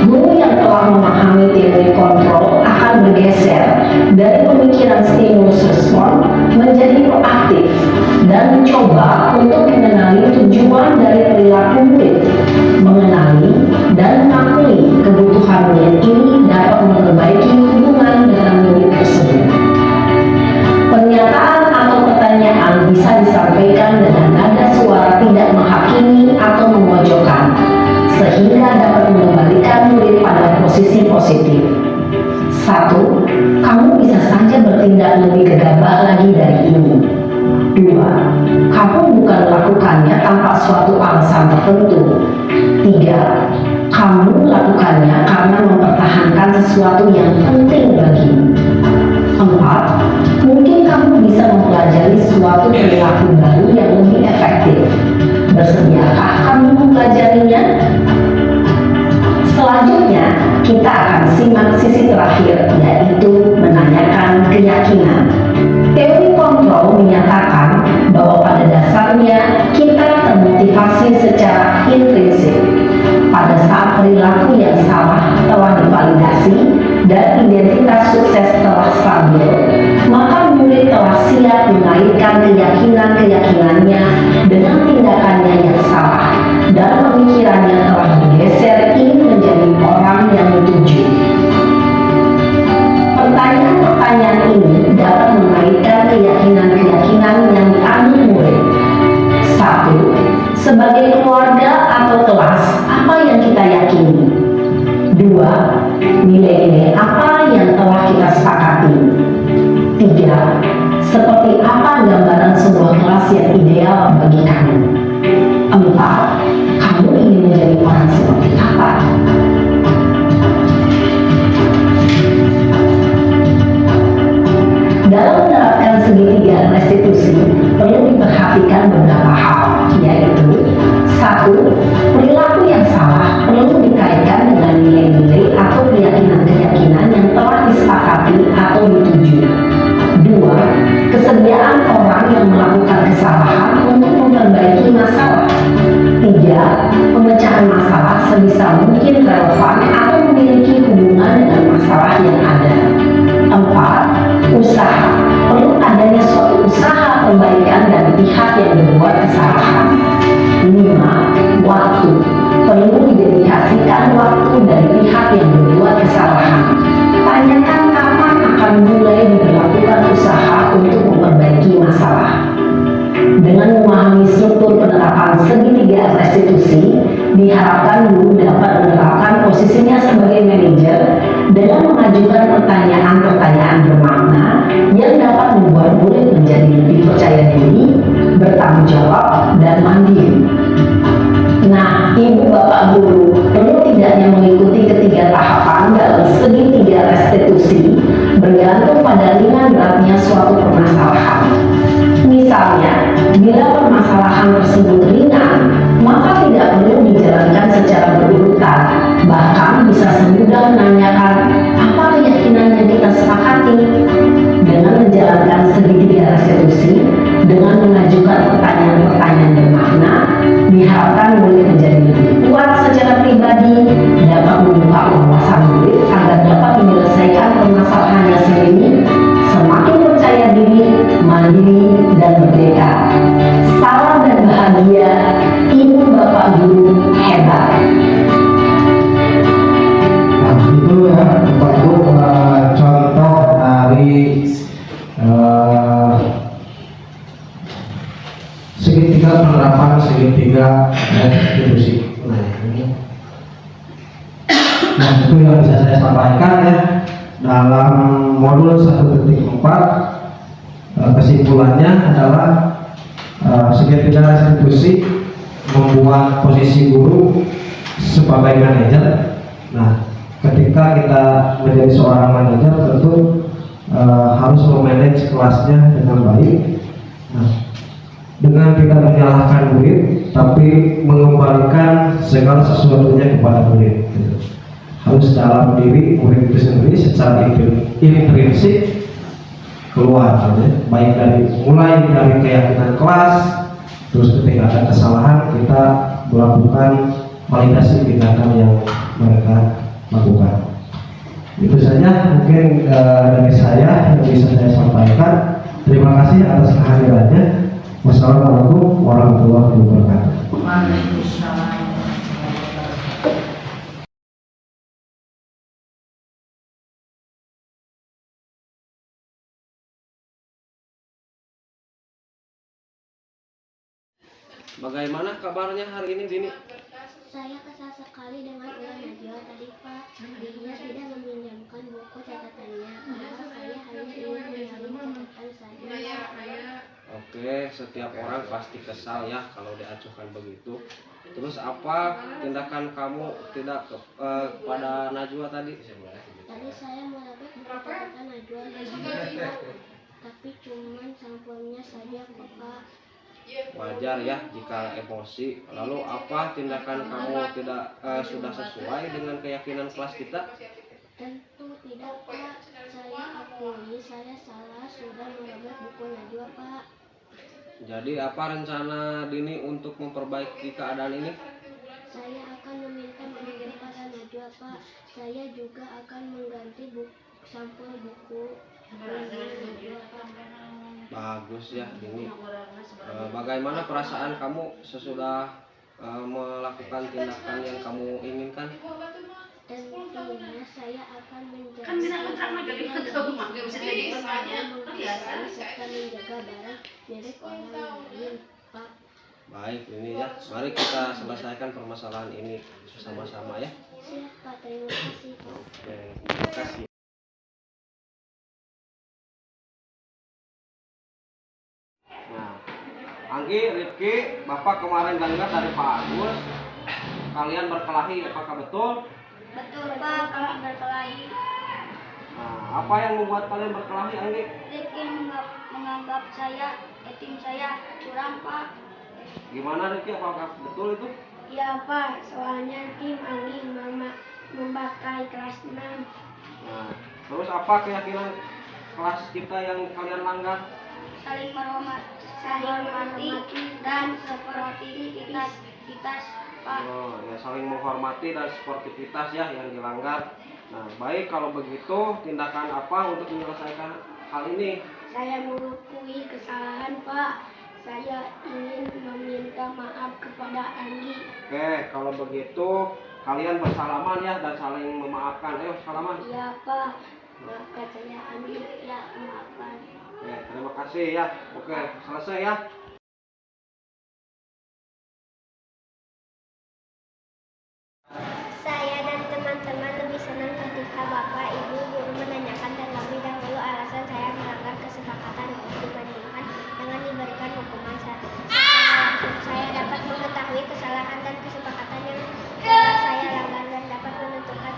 Guru yang telah memahami teori kontrol akan bergeser dari pemikiran stimulus respon menjadi proaktif dan mencoba untuk mengenali tujuan dari perilaku murid, mengenali dan mengakui kebutuhan murid ini dapat memperbaiki hubungan dengan murid tersebut. Pernyataan atau pertanyaan bisa disampaikan dengan nada suara tidak menghakimi atau memojokkan, sehingga dapat mengembalikan murid pada posisi positif. 1. Kamu bisa saja bertindak lebih gegabah lagi dari ini. 2. Kamu bukan melakukannya tanpa suatu alasan tertentu. 3. Kamu melakukannya karena mempertahankan sesuatu yang penting bagimu. 4. Mungkin kamu bisa mempelajari suatu perilaku baru yang lebih efektif. Bersediakah kamu mempelajarinya? Selanjutnya, kita akan simak sisi terakhir, yaitu menanyakan keyakinan. Teori kontrol menyatakan bahwa pada dasarnya kita termotivasi secara intrinsik. Pada saat perilaku yang salah telah divalidasi dan identitas sukses telah stabil, maka murid telah siap mengaitkan keyakinan-keyakinannya dengan tindakannya yang salah dan pemikirannya telah bergeser ingin menjadi orang yang dituju. Pertanyaan-pertanyaan ini dapat mengaitkan keyakinan-keyakinan yang dianut murid. 1. Sebagai keluarga atau kelas, apa yang kita yakini? 2. Nilai-nilai apa yang telah kita sepakati? 3. Seperti apa baru dapat menerapkan posisinya sebagai manajer dengan mengajukan pertanyaan-pertanyaan bermakna yang dapat membuat murid menjadi lebih percaya diri, bertanggung jawab, dan mandiri. Nah, Ibu Bapak Guru perlu tidaknya mengikuti ketiga tahapan dalam segitiga restitusi bergantung pada ringan beratnya suatu permasalahan. Misalnya, bila permasalahan tersebut ringan, maka tidak perlu dijalankan secara berurutan. Bahkan bisa semudah menanyakan apa keyakinan yang kita sepakati. Dengan menjalankan segitiga restitusi, dengan mengajukan pertanyaan-pertanyaan bermakna, diharapkan murid menjadi lebih kuat secara pribadi, dapat membuka wawasan murid agar dapat menyelesaikan permasalahannya sendiri, semakin percaya diri, mandiri, dan merdeka. Salam dan bahagia, Ibu Bapak Guru hebat. Nah, itu ya Bapak Ibu contoh dari segitiga penerapan segitiga restitusi. Nah, ini. Nah, itu yang bisa saya sampaikan ya dalam modul 1.4. Kesimpulannya adalah segitiga restitusi membuat posisi guru sebagai manajer. Nah, ketika kita menjadi seorang manajer tentu harus memanage kelasnya dengan baik. Nah, dengan tidak menyalahkan murid, tapi mengembalikan segala sesuatunya kepada murid. Harus dalam diri murid itu sendiri secara intrinsik keluar, ya. Baik mulai dari keyakinan kelas, terus ketika ada kesalahan kita melakukan validasi tindakan yang mereka lakukan. Itu saja mungkin dari saya yang bisa saya sampaikan. Terima kasih atas kehadirannya. Wassalamualaikum warahmatullahi wabarakatuh. Bagaimana kabarnya hari ini, Dini? Saya kesal sekali dengan ulah Najwa tadi, Pak. Dia tidak meminjamkan buku catatannya, padahal saya hanya ingin menyalin catatan saja. Oke, setiap orang pasti kesal ya kalau diacuhkan begitu. Terus apa tindakan kamu tidak kepada Najwa tadi? Tadi saya merobek buku catatan Najwa, tapi cuman sampulnya saja kok, Pak. Wajar ya jika emosi. Lalu apa tindakan kamu tidak sudah sesuai dengan keyakinan kelas kita? Tentu tidak, Pak. Saya akui saya salah sudah merobek buku Najwa, Pak. Jadi apa rencana Dini untuk memperbaiki keadaan ini? Saya akan meminta maaf kepada Najwa, Pak. Saya juga akan mengganti sampul buku Najwa, Pak. Bagus ya Dini. Bagaimana perasaan kamu sesudah melakukan tindakan yang kamu inginkan? Tentunya saya akan menjaga serta menjaga barang milik orang lain, Pak. Baik, ini ya. Mari kita selesaikan permasalahan ini bersama-sama ya. Siap, Pak. Terima kasih, Pak. Oke, terima kasih. Nah, Anggi, Rifki, Bapak kemarin dengar dari Pak Agus, kalian berkelahi, apakah betul? Betul, Pak. Kalau berkelahi, Nah, apa yang membuat kalian berkelahi, Anggi? Rifki menganggap tim saya curang, Pak. Gimana Rifki, apakah betul itu? Iya, Pak. Soalnya tim Anggi membakar kelas 6. Nah, terus apa keyakinan kelas kita yang kalian langgar? Saling menghormati dan sportivitas, Pak. Oh, ya saling menghormati dan sportivitas ya yang dilanggar. Nah, baik kalau begitu tindakan apa untuk menyelesaikan hal ini? Saya mengakui kesalahan, Pak. Saya ingin meminta maaf kepada Anggi. Oke, kalau begitu kalian bersalaman ya dan saling memaafkan. Ayo salaman. Iya, Pak. Maafkan saya, Anggi. Ya, maafkan. Oke, terima kasih ya. Oke, selesai ya. teman-teman lebih senang ketika Bapak, Ibu, guru menanyakan terlebih dahulu alasan saya melanggar kesepakatan dibandingkan dengan diberikan hukuman. Secara langsung saya dapat mengetahui kesalahan dan kesepakatan yang telah saya langgar dan dapat menentukan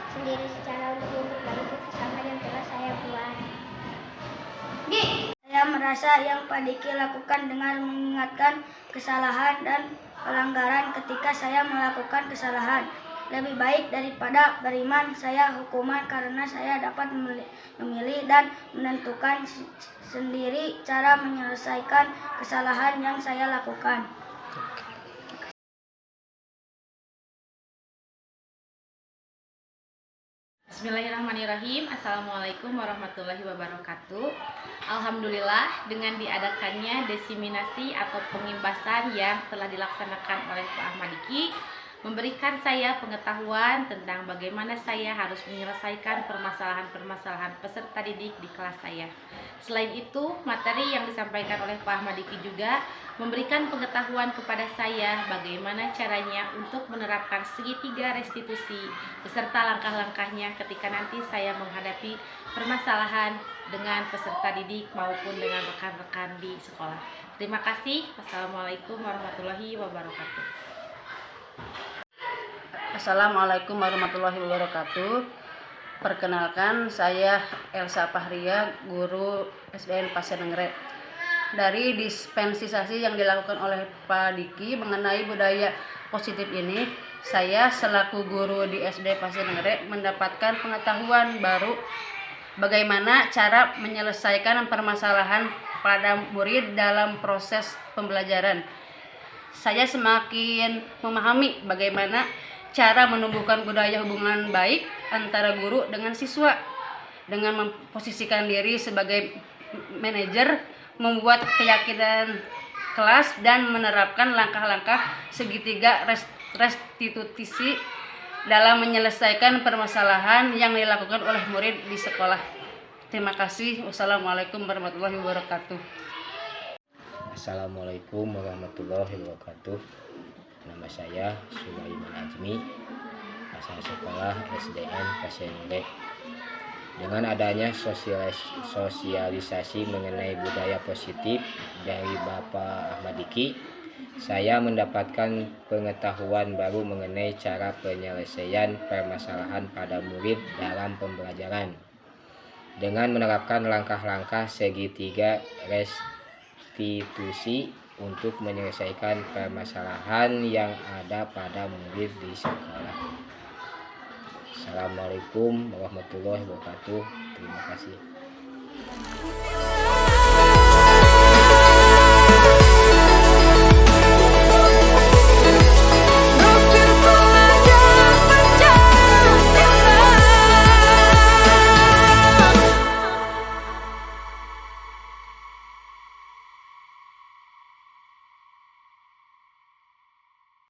sendiri secara untuk memperbaiki kesalahan yang telah saya buat. Saya merasa yang Pak Diki lakukan dengan mengingatkan kesalahan dan pelanggaran ketika saya melakukan kesalahan lebih baik daripada beriman saya hukuman, karena saya dapat memilih dan menentukan sendiri cara menyelesaikan kesalahan yang saya lakukan. Bismillahirrahmanirrahim. Assalamualaikum warahmatullahi wabarakatuh. Alhamdulillah, dengan diadakannya desiminasi atau pengimbasan yang telah dilaksanakan oleh Pak Ahmad Diki memberikan saya pengetahuan tentang bagaimana saya harus menyelesaikan permasalahan-permasalahan peserta didik di kelas saya. Selain itu, materi yang disampaikan oleh Pak Ahmad Diki juga memberikan pengetahuan kepada saya bagaimana caranya untuk menerapkan segitiga restitusi beserta langkah-langkahnya ketika nanti saya menghadapi permasalahan dengan peserta didik maupun dengan rekan-rekan di sekolah. Terima kasih. Wassalamualaikum warahmatullahi wabarakatuh. Assalamualaikum warahmatullahi wabarakatuh. Perkenalkan, saya Elsa Fahria, guru SDN Pasir Nenggere. Dari dispensasi yang dilakukan oleh Pak Diki mengenai budaya positif ini, saya selaku guru di SD Pasir Nenggere mendapatkan pengetahuan baru bagaimana cara menyelesaikan permasalahan pada murid dalam proses pembelajaran. Saya semakin memahami bagaimana cara menumbuhkan budaya hubungan baik antara guru dengan siswa dengan memposisikan diri sebagai manajer, membuat keyakinan kelas dan menerapkan langkah-langkah segitiga restitusi dalam menyelesaikan permasalahan yang dilakukan oleh murid di sekolah. Terima kasih. Wassalamualaikum warahmatullahi wabarakatuh. Assalamualaikum warahmatullahi wabarakatuh. Nama saya Sulaiman Azmi, asal sekolah SDN Pasir Nenggere. Dengan adanya sosialisasi mengenai budaya positif dari Bapak Ahmad Diki, saya mendapatkan pengetahuan baru mengenai cara penyelesaian permasalahan pada murid dalam pembelajaran. Dengan menerapkan langkah-langkah segitiga restitusi untuk menyelesaikan permasalahan yang ada pada murid di sekolah. Assalamualaikum warahmatullahi wabarakatuh. Terima kasih.